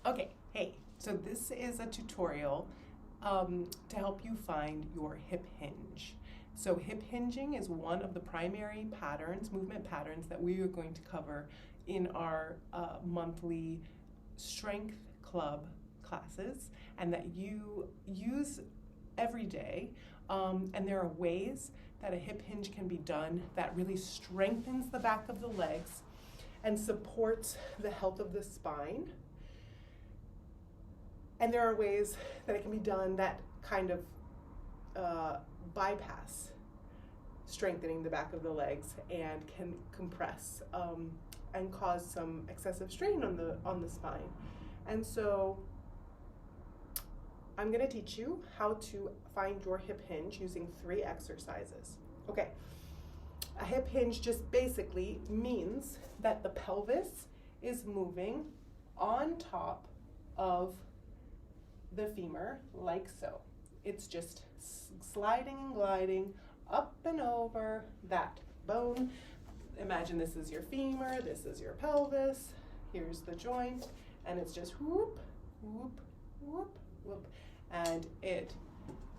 Okay, hey, so this is a tutorial to help you find your hip hinge. So hip hinging is one of the primary patterns, movement patterns that we are going to cover in our monthly strength club classes and that you use every day. And there are ways that a hip hinge can be done that really strengthens the back of the legs and supports the health of the spine. And there are ways that it can be done that kind of bypass strengthening the back of the legs and can compress and cause some excessive strain on the spine. And so I'm going to teach you how to find your hip hinge using 3 exercises. Okay, a hip hinge just basically means that the pelvis is moving on top of the femur like so. It's just sliding and gliding up and over that bone. Imagine this is your femur, this is your pelvis, here's the joint, and it's just whoop, whoop, whoop, whoop. And it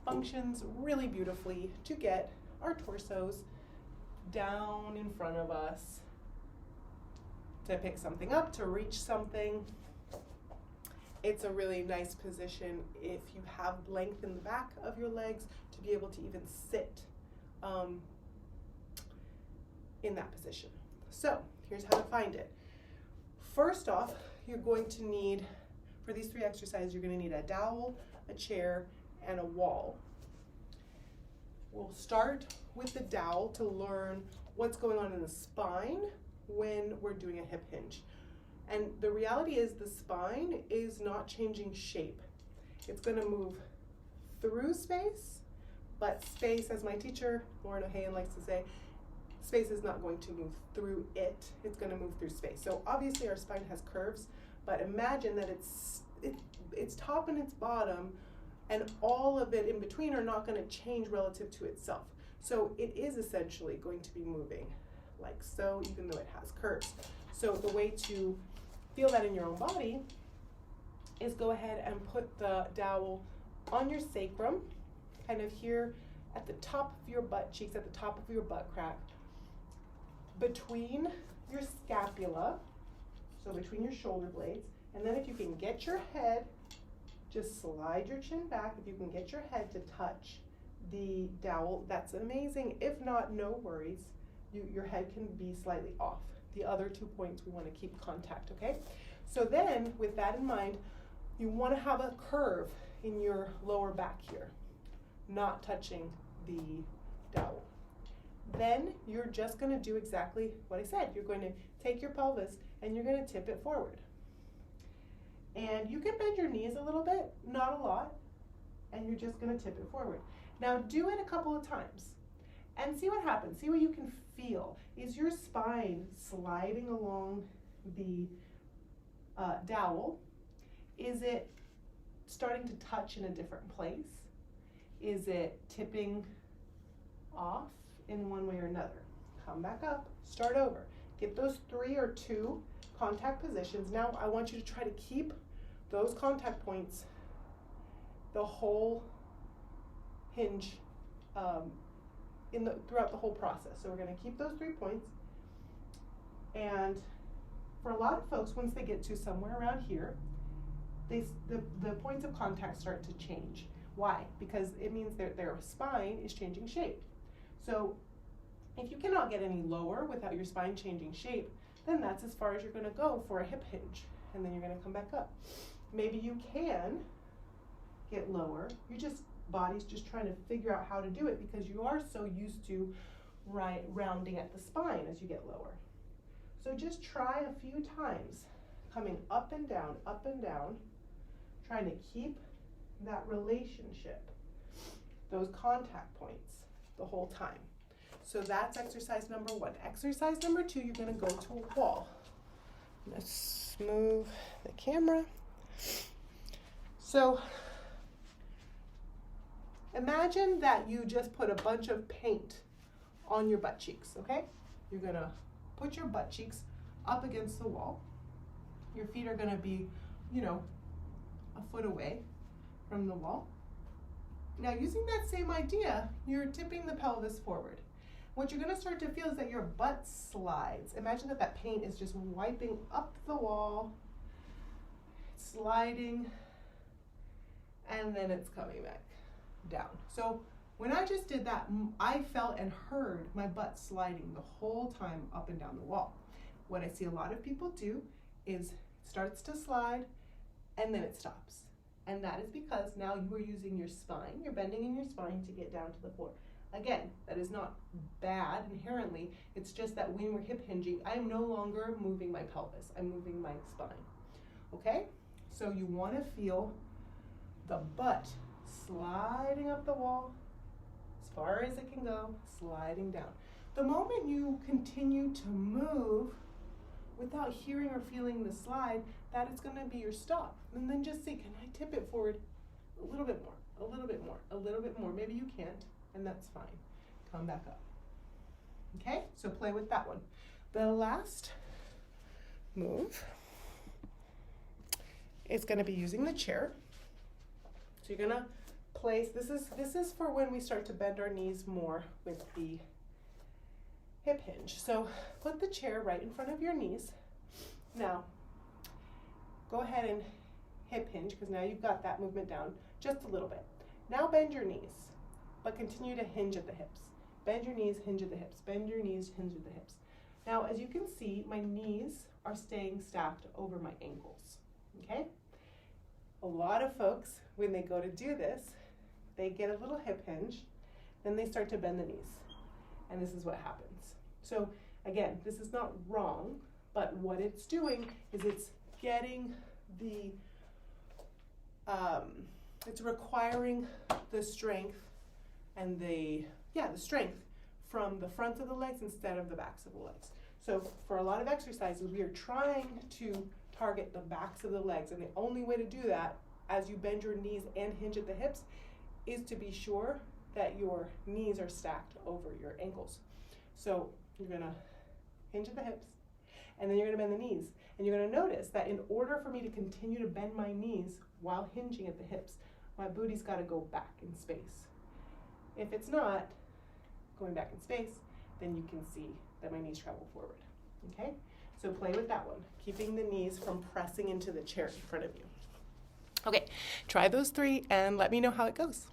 functions really beautifully to get our torsos down in front of us, to pick something up, to reach something. It's a really nice position if you have length in the back of your legs to be able to even sit in that position. So here's how to find it. First off, you're going to need, for these 3 exercises, you're going to need a dowel, a chair, and a wall. We'll start with the dowel to learn what's going on in the spine when we're doing a hip hinge. And the reality is the spine is not changing shape. It's going to move through space, but space, as my teacher, Lauren O'Hayan, likes to say, space is not going to move through it. It's going to move through space. So obviously our spine has curves, but imagine that its top and its bottom and all of it in between are not going to change relative to itself. So it is essentially going to be moving like so, even though it has curves. So the way to feel that in your own body is go ahead and put the dowel on your sacrum, kind of here at the top of your butt cheeks, at the top of your butt crack, between your scapula, so between your shoulder blades. And then if you can get your head, just slide your chin back. If you can get your head to touch the dowel, that's amazing. If not, no worries. Your head can be slightly off. The other 2 points, we want to keep contact, okay? So then, with that in mind, you want to have a curve in your lower back here, not touching the dowel. Then you're just going to do exactly what I said. You're going to take your pelvis and you're going to tip it forward. And you can bend your knees a little bit, not a lot, and you're just going to tip it forward. Now do it a couple of times and see what happens. See what you can feel. Is your spine sliding along the dowel? Is it starting to touch in a different place? Is it tipping off in one way or another? Come back up, start over. Get those 3 or 2 contact positions. Now I want you to try to keep those contact points the whole hinge throughout the whole process. So we're going to keep those 3 points. And for a lot of folks, once they get to somewhere around here, the points of contact start to change. Why? Because it means their spine is changing shape. So if you cannot get any lower without your spine changing shape, then that's as far as you're going to go for a hip hinge. And then you're going to come back up. Maybe you can get lower. Body's just trying to figure out how to do it because you are so used to rounding at the spine as you get lower. So just try a few times, coming up and down, trying to keep that relationship, those contact points the whole time. So that's exercise number 1. Exercise number 2, you're going to go to a wall. Let's move the camera. So imagine that you just put a bunch of paint on your butt cheeks, okay? You're going to put your butt cheeks up against the wall. Your feet are going to be a foot away from the wall. Now, using that same idea, you're tipping the pelvis forward. What you're going to start to feel is that your butt slides. Imagine that paint is just wiping up the wall, sliding, and then it's coming back down. So when I just did that, I felt and heard my butt sliding the whole time up and down the wall. What I see a lot of people do is it starts to slide and then it stops. And that is because now you are using your spine, you're bending in your spine to get down to the floor. Again, that is not bad inherently, it's just that when we're hip hinging, I am no longer moving my pelvis, I'm moving my spine, okay? So you wanna feel the butt sliding up the wall as far as it can go, sliding down. The moment you continue to move without hearing or feeling the slide, that is gonna be your stop. And then just see, can I tip it forward a little bit more, a little bit more, a little bit more. Maybe you can't, and that's fine. Come back up. Okay, so play with that one. The last move is gonna be using the chair. So you're gonna place, this is for when we start to bend our knees more with the hip hinge. So put the chair right in front of your knees. Now, go ahead and hip hinge, because now you've got that movement down just a little bit. Now bend your knees, but continue to hinge at the hips. Bend your knees, hinge at the hips. Bend your knees, hinge at the hips. Now, as you can see, my knees are staying stacked over my ankles, okay? A lot of folks, when they go to do this, they get a little hip hinge, then they start to bend the knees, and this is what happens. So again, this is not wrong, but what it's doing is it's getting the, it's requiring the strength and the strength from the fronts of the legs instead of the backs of the legs. So for a lot of exercises, we are trying to target the backs of the legs, and the only way to do that as you bend your knees and hinge at the hips is to be sure that your knees are stacked over your ankles. So you're gonna hinge at the hips, and then you're gonna bend the knees. And you're gonna notice that in order for me to continue to bend my knees while hinging at the hips, my booty's gotta go back in space. If it's not going back in space, then you can see that my knees travel forward, okay? So play with that one, keeping the knees from pressing into the chair in front of you. Okay, try those 3 and let me know how it goes.